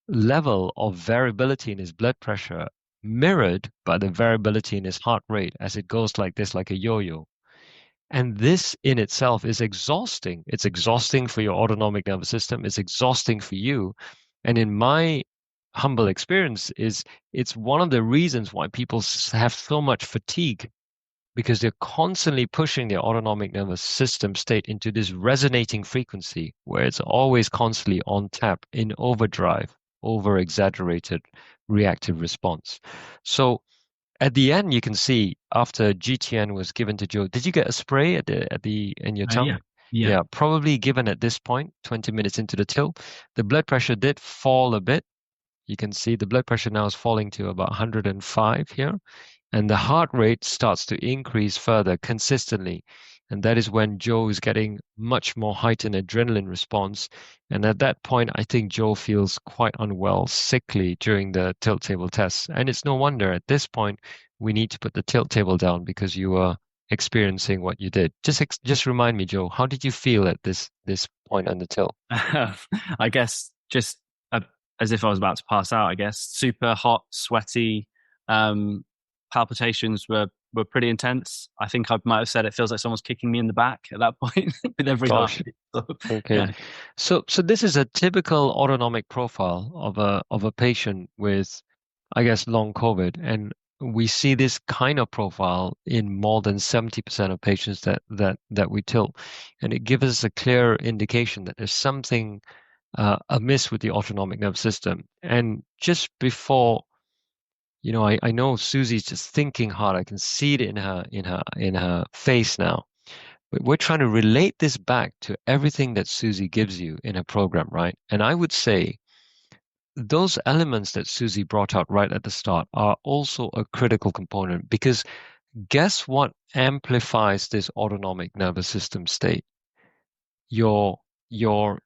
level of variability in his blood pressure, mirrored by the variability in his heart rate as it goes like this, like a yo-yo. And this in itself is exhausting. It's exhausting for your autonomic nervous system. It's exhausting for you. And in my humble experience, it's one of the reasons why people have so much fatigue, because they're constantly pushing their autonomic nervous system state into this resonating frequency where it's always constantly on tap, in overdrive, over exaggerated reactive response. So at the end, you can see after GTN was given to Joe, did you get a spray in your tongue? Yeah. Yeah, probably given at this point, 20 minutes into the tilt, the blood pressure did fall a bit. You can see the blood pressure now is falling to about 105 here, and the heart rate starts to increase further consistently. And that is when Joe is getting much more heightened adrenaline response. And at that point, I think Joe feels quite unwell, sickly during the tilt table test. And it's no wonder at this point, we need to put the tilt table down because you are experiencing what you did. Just remind me, Joe, how did you feel at this point on the tilt? I guess just as if I was about to pass out. I guess super hot, sweaty. Palpitations were pretty intense. I think I might have said it feels like someone's kicking me in the back at that point with every Gosh. heartbeat. So, Okay. yeah. So this is a typical autonomic profile of a patient with, I guess, long COVID, and we see this kind of profile in more than 70% of patients that we tilt, and it gives us a clear indication that there's something amiss with the autonomic nervous system. And just before, I know Susie's just thinking hard. I can see it in her face now. But we're trying to relate this back to everything that Susie gives you in her program, right? And I would say those elements that Susie brought out right at the start are also a critical component, because guess what amplifies this autonomic nervous system state? Your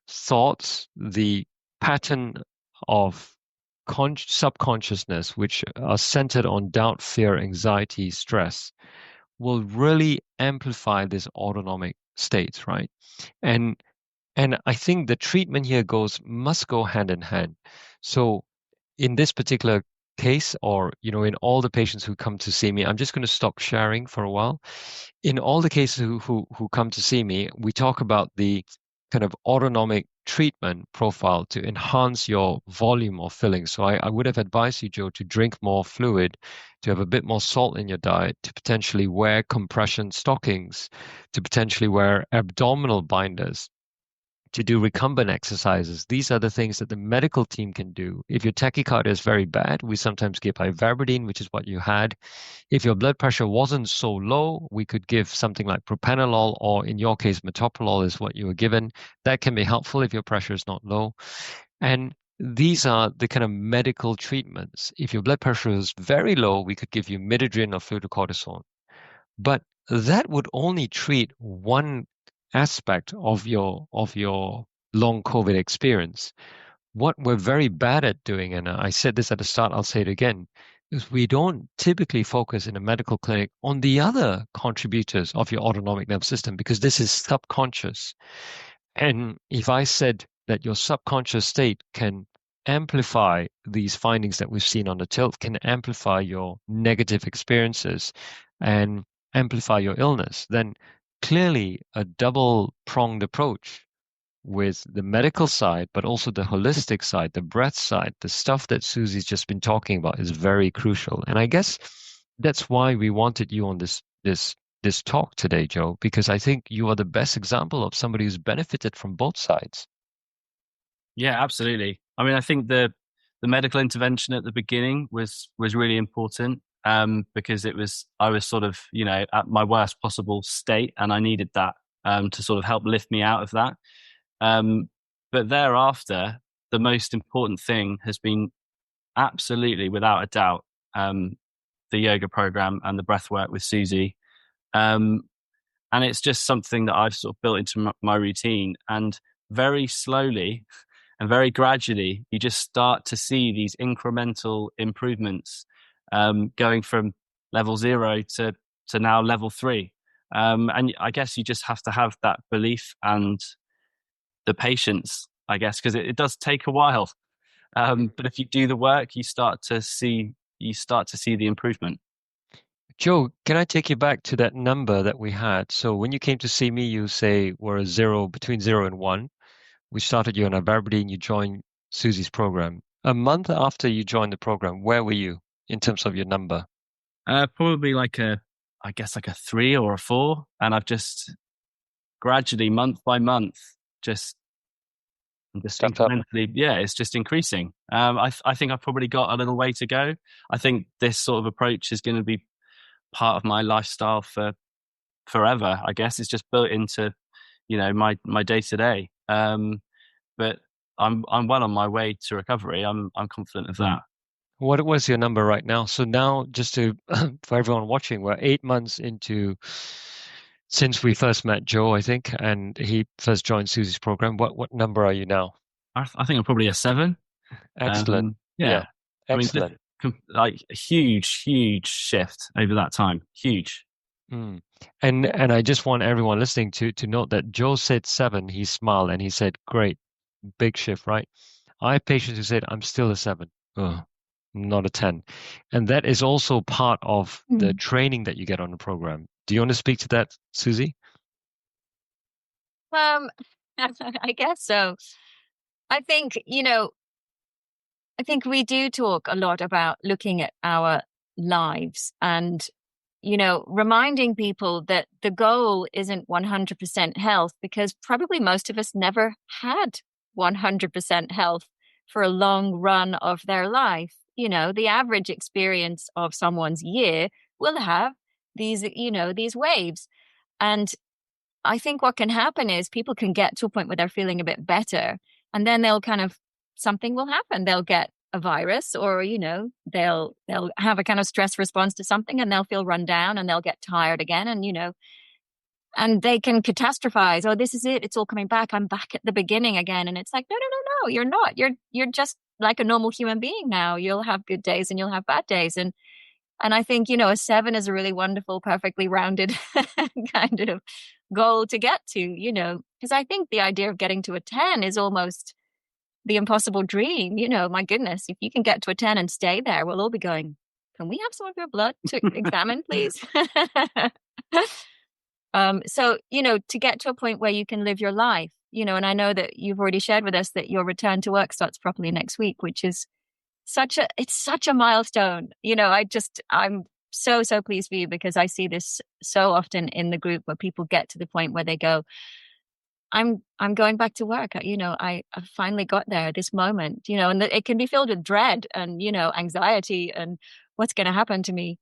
thoughts, the pattern of subconsciousness, which are centered on doubt, fear, anxiety, stress, will really amplify this autonomic states, right? And I think the treatment here must go hand in hand. So in this particular case, or in all the patients who come to see me, I'm just going to stop sharing for a while. In all the cases who come to see me, we talk about the kind of autonomic treatment profile to enhance your volume of filling. So I would have advised you, Joe, to drink more fluid, to have a bit more salt in your diet, to potentially wear compression stockings, to potentially wear abdominal binders, to do recumbent exercises. These are the things that the medical team can do. If your tachycardia is very bad, we sometimes give ivabradine, which is what you had. If your blood pressure wasn't so low, we could give something like propranolol, or in your case, metoprolol is what you were given. That can be helpful if your pressure is not low. And these are the kind of medical treatments. If your blood pressure is very low, we could give you midodrine or fludrocortisone. But that would only treat one aspect of your long COVID experience. What we're very bad at doing, and I said this at the start, I'll say it again, is we don't typically focus in a medical clinic on the other contributors of your autonomic nervous system, because this is subconscious. And if I said that your subconscious state can amplify these findings that we've seen on the tilt, can amplify your negative experiences and amplify your illness, then clearly a double-pronged approach with the medical side, but also the holistic side, the breath side, the stuff that Susie's just been talking about is very crucial. And I guess that's why we wanted you on this talk today, Joe, because I think you are the best example of somebody who's benefited from both sides. Yeah, absolutely. I mean, I think the medical intervention at the beginning was really important, because I was sort of, at my worst possible state, and I needed that to sort of help lift me out of that. But thereafter, the most important thing has been absolutely, without a doubt, the yoga program and the breath work with Susie. And it's just something that I've sort of built into my routine. And very slowly and very gradually, you just start to see these incremental improvements, going from level 0 to now level 3. And I guess you just have to have that belief and the patience, I guess, because it does take a while. But if you do the work, you start to see the improvement. Joe, can I take you back to that number that we had? So when you came to see me, you say we're between 0 and 1. We started you on ivabradine, you joined Susie's program. A month after you joined the program, where were you in terms of your number? Probably like a 3 or a 4. And I've just gradually, month by month, just incrementally, it's just increasing. I think I've probably got a little way to go. I think this sort of approach is going to be part of my lifestyle for forever. I guess it's just built into my day to day. But I'm well on my way to recovery. I'm confident of that. What was your number right now? So now, just to for everyone watching, we're 8 months into since we first met Joe, I think, and he first joined Susie's program. What number are you now? I think I'm probably a 7. Excellent. Yeah. Yeah, I mean, excellent. like a huge shift over that time. Huge. Mm. And I just want everyone listening to note that Joe said 7, he smiled and he said, "Great, big shift, right?" I have patients who said, "I'm still a 7. Oh, not a 10." And that is also part of the training that you get on the program. Do you want to speak to that, Susie? I guess so. I think, I think we do talk a lot about looking at our lives and, reminding people that the goal isn't 100% health, because probably most of us never had 100% health for a long run of their life. The average experience of someone's year will have these waves. And I think what can happen is people can get to a point where they're feeling a bit better, and then something will happen. They'll get a virus, or they'll have a kind of stress response to something, and they'll feel run down, and they'll get tired again, and they can catastrophize. Oh, this is it. It's all coming back. I'm back at the beginning again. And it's like, no, you're not. You're just like a normal human being now. You'll have good days and you'll have bad days. And I think, a 7 is a really wonderful, perfectly rounded kind of goal to get to, because I think the idea of getting to a 10 is almost the impossible dream. My goodness, if you can get to a 10 and stay there, we'll all be going, can we have some of your blood to examine, please? So, to get to a point where you can live your life, and I know that you've already shared with us that your return to work starts properly next week, which is it's such a milestone. I'm so pleased for you, because I see this so often in the group where people get to the point where they go, I'm going back to work. I finally got there, this moment, and it can be filled with dread and, anxiety and what's going to happen to me.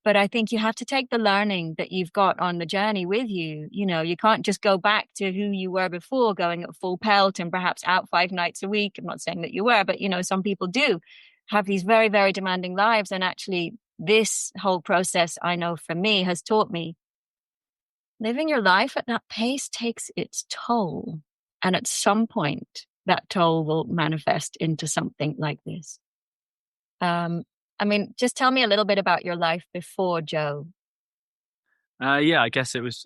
But I think you have to take the learning that you've got on the journey with you. You can't just go back to who you were before, going at full pelt and perhaps out 5 nights a week. I'm not saying that you were, but, some people do have these very, very demanding lives. And actually, this whole process, I know for me, has taught me living your life at that pace takes its toll. And at some point, that toll will manifest into something like this. Just tell me a little bit about your life before Joe. Yeah, I guess it was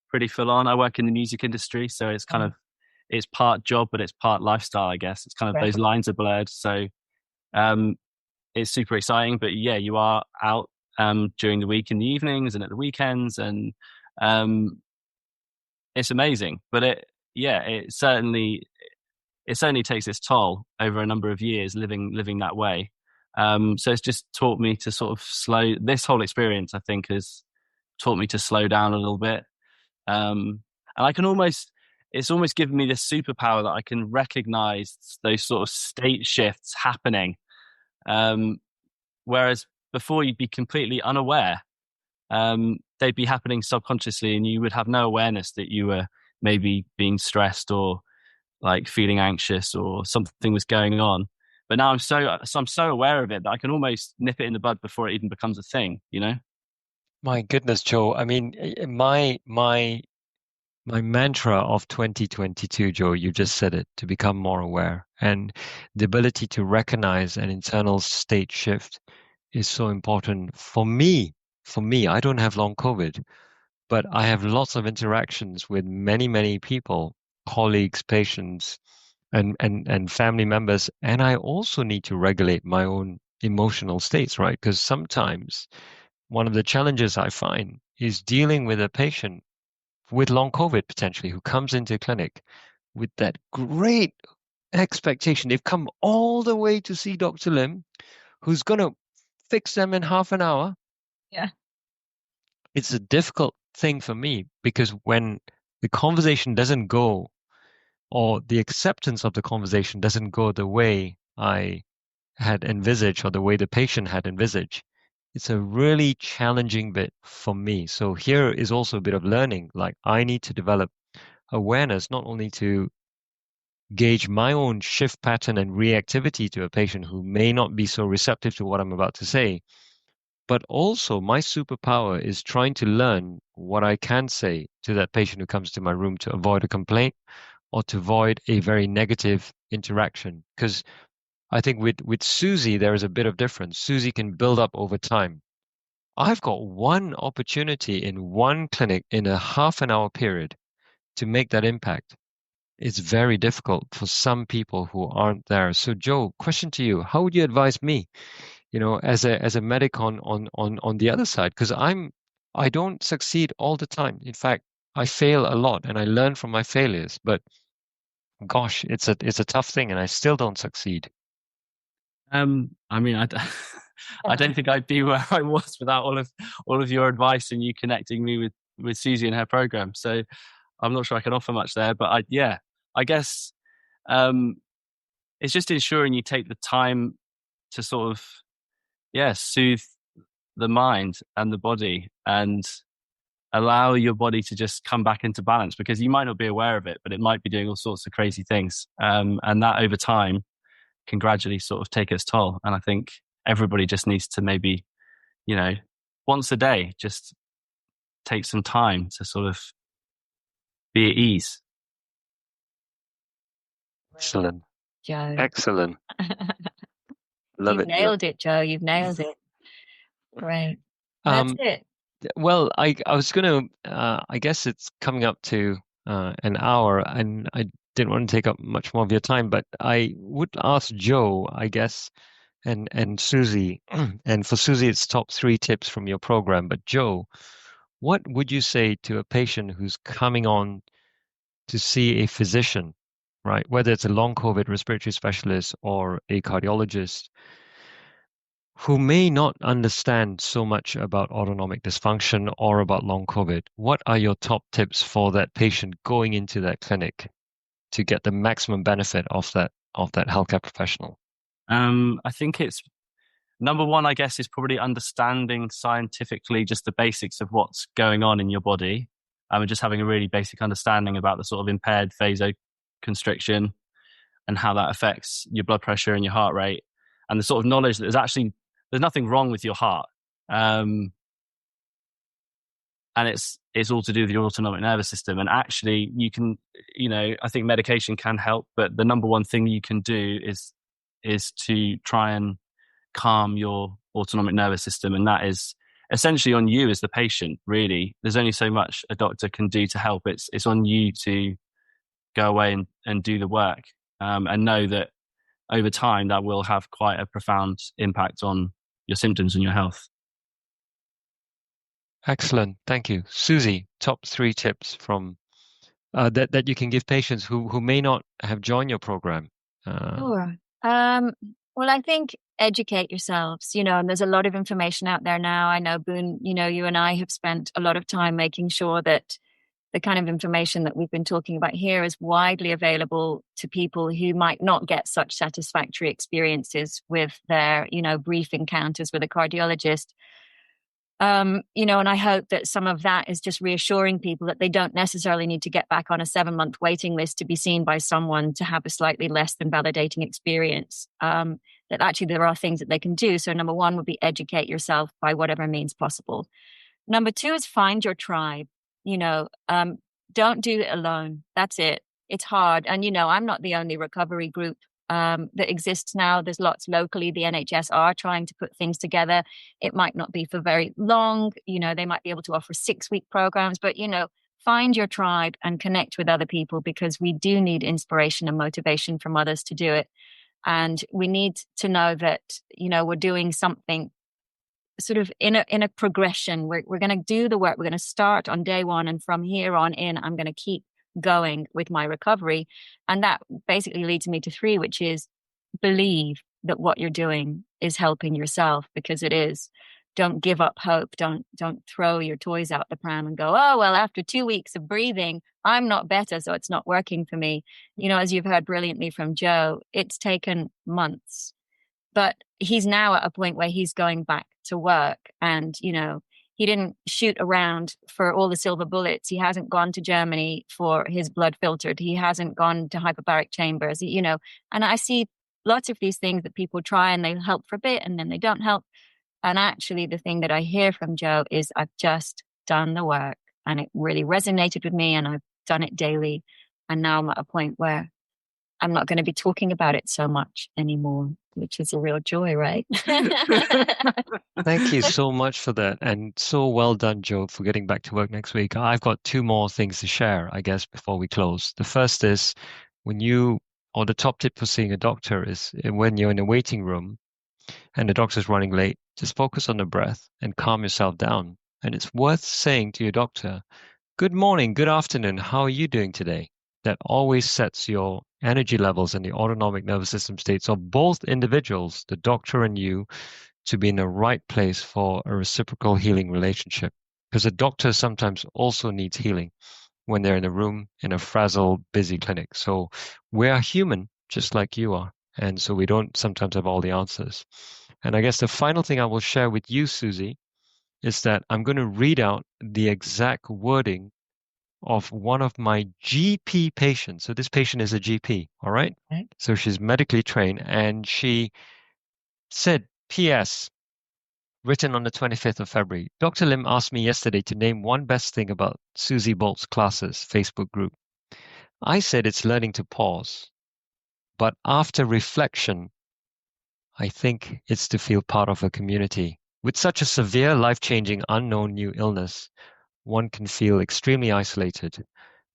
pretty full on. I work in the music industry, so it's kind of, it's part job, but it's part lifestyle, I guess. It's kind of those lines are blurred. So it's super exciting, but yeah, you are out during the week in the evenings and at the weekends, and it's amazing. But it certainly takes its toll over a number of years living that way. So it's just taught me to sort of this whole experience, I think, has taught me to slow down a little bit. And it's almost given me this superpower that I can recognize those sort of state shifts happening. Whereas before you'd be completely unaware. They'd be happening subconsciously, and you would have no awareness that you were maybe being stressed or like feeling anxious or something was going on. But now I'm so aware of it that I can almost nip it in the bud before it even becomes a thing, My goodness, Joe. I mean, my mantra of 2022, Joe, you just said it, to become more aware. And the ability to recognize an internal state shift is so important for me. I don't have long COVID, but I have lots of interactions with many people, colleagues, patients, and family members. And I also need to regulate my own emotional states, right? Because sometimes one of the challenges I find is dealing with a patient with long COVID potentially who comes into clinic with that great expectation. They've come all the way to see Dr. Lim, who's going to fix them in half an hour. Yeah. It's a difficult thing for me, because when the conversation doesn't go, or the acceptance of the conversation doesn't go the way I had envisaged or the way the patient had envisaged, it's a really challenging bit for me. So here is also a bit of learning. Like I need to develop awareness, not only to gauge my own shift pattern and reactivity to a patient who may not be so receptive to what I'm about to say, but also my superpower is trying to learn what I can say to that patient who comes to my room to avoid a complaint or to avoid a very negative interaction. Because I think with Susie, there is a bit of difference. Susie can build up over time. I've got one opportunity in one clinic in a half an hour period to make that impact. It's very difficult for some people who aren't there. So Joe, question to you. How would you advise me, as a medic on the other side? Because I don't succeed all the time. In fact, I fail a lot and I learn from my failures, but gosh, it's a tough thing and I still don't succeed. I mean, I don't think I'd be where I was without all of your advice and you connecting me with Susie and her program. So I'm not sure I can offer much there, but I guess it's just ensuring you take the time to sort of soothe the mind and the body and allow your body to just come back into balance, because you might not be aware of it, but it might be doing all sorts of crazy things, and that over time can gradually sort of take its toll. And I think everybody just needs to maybe, once a day, just take some time to sort of be at ease. Excellent. Joe. Excellent. Love You've it, Joe. nailed it, Joe. You've nailed it. Great. That's it. Well, I was going to, I guess it's coming up to an hour, and I didn't want to take up much more of your time, but I would ask Joe, I guess, and Susie, and for Susie, it's top 3 tips from your program. But Joe, what would you say to a patient who's coming on to see a physician, right? Whether it's a long COVID respiratory specialist or a cardiologist, who may not understand so much about autonomic dysfunction or about long COVID. What are your top tips for that patient going into that clinic to get the maximum benefit of that healthcare professional? I think it's number one, I guess, is probably understanding scientifically just the basics of what's going on in your body, and just having a really basic understanding about the sort of impaired vasoconstriction and how that affects your blood pressure and your heart rate, and the sort of knowledge that there's nothing wrong with your heart, and it's all to do with your autonomic nervous system. And actually, you can, I think medication can help, but the number one thing you can do is to try and calm your autonomic nervous system, and that is essentially on you as the patient. Really, there's only so much a doctor can do to help. It's on you to go away and do the work, and know that over time that will have quite a profound impact on your symptoms and your health. Excellent, thank you, Susie. Top 3 tips from that you can give patients who may not have joined your program. Sure. Well, I think educate yourselves, and there's a lot of information out there now. I know, Boon, you and I have spent a lot of time making sure that the kind of information that we've been talking about here is widely available to people who might not get such satisfactory experiences with their, brief encounters with a cardiologist. And I hope that some of that is just reassuring people that they don't necessarily need to get back on a 7-month waiting list to be seen by someone to have a slightly less than validating experience. That actually there are things that they can do. So number 1 would be educate yourself by whatever means possible. Number 2 is find your tribe. Don't do it alone. That's it. It's hard. And, I'm not the only recovery group that exists now. There's lots locally. The NHS are trying to put things together. It might not be for very long. They might be able to offer 6-week programs, but, find your tribe and connect with other people, because we do need inspiration and motivation from others to do it. And we need to know that, we're doing something sort of in a progression. We're going to do the work. We're going to start on day 1. And from here on in, I'm going to keep going with my recovery. And that basically leads me to 3, which is believe that what you're doing is helping yourself, because it is. Don't give up hope. Don't throw your toys out the pram and go, oh, well, after 2 weeks of breathing, I'm not better, so it's not working for me. As you've heard brilliantly from Joe, it's taken months. But he's now at a point where he's going back to work, and, he didn't shoot around for all the silver bullets. He hasn't gone to Germany for his blood filtered. He hasn't gone to hyperbaric chambers, and I see lots of these things that people try and they help for a bit and then they don't help. And actually the thing that I hear from Joe is, I've just done the work and it really resonated with me and I've done it daily. And now I'm at a point where I'm not going to be talking about it so much anymore, which is a real joy, right? Thank you so much for that. And so well done, Joe, for getting back to work next week. I've got 2 more things to share, I guess, before we close. The first is the top tip for seeing a doctor is when you're in a waiting room and the doctor's running late, just focus on the breath and calm yourself down. And it's worth saying to your doctor, good morning, good afternoon, how are you doing today? That always sets your energy levels and the autonomic nervous system states of both individuals, the doctor and you, to be in the right place for a reciprocal healing relationship. Because a doctor sometimes also needs healing when they're in a room in a frazzled, busy clinic. So we are human, just like you are. And so we don't sometimes have all the answers. And I guess the final thing I will share with you, Susie, is that I'm going to read out the exact wording of one of my GP patients. So this patient is a GP, all right? Right. So she's medically trained, and she said, P.S., written on the 25th of February, Dr. Lim asked me yesterday to name one best thing about Susie Bolt's classes Facebook group. I said it's learning to pause. But after reflection, I think it's to feel part of a community. With such a severe, life-changing, unknown new illness, one can feel extremely isolated.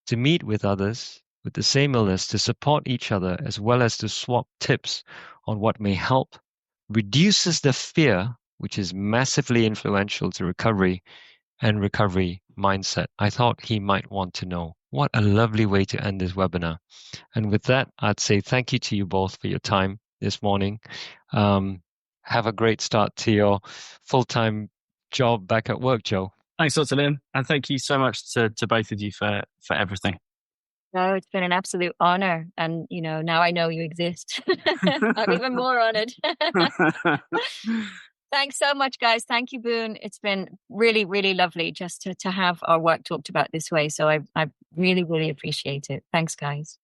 To meet with others with the same illness, to support each other, as well as to swap tips on what may help, reduces the fear, which is massively influential to recovery and recovery mindset. I thought he might want to know. What a lovely way to end this webinar. And with that, I'd say thank you to you both for your time this morning. Have a great start to your full-time job back at work, Joe. Thanks, Dr. Lim. And thank you so much to both of you for everything. No, it's been an absolute honor. And, now I know you exist. I'm even more honored. Thanks so much, guys. Thank you, Boon. It's been really, really lovely just to have our work talked about this way. So I really, really appreciate it. Thanks, guys.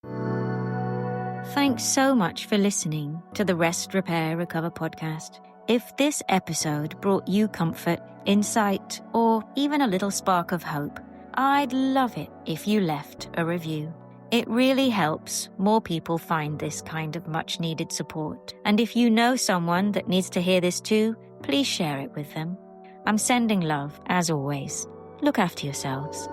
Thanks so much for listening to the Rest, Repair, Recover podcast. If this episode brought you comfort, insight, or even a little spark of hope, I'd love it if you left a review. It really helps more people find this kind of much-needed support. And if you know someone that needs to hear this too, please share it with them. I'm sending love, as always. Look after yourselves.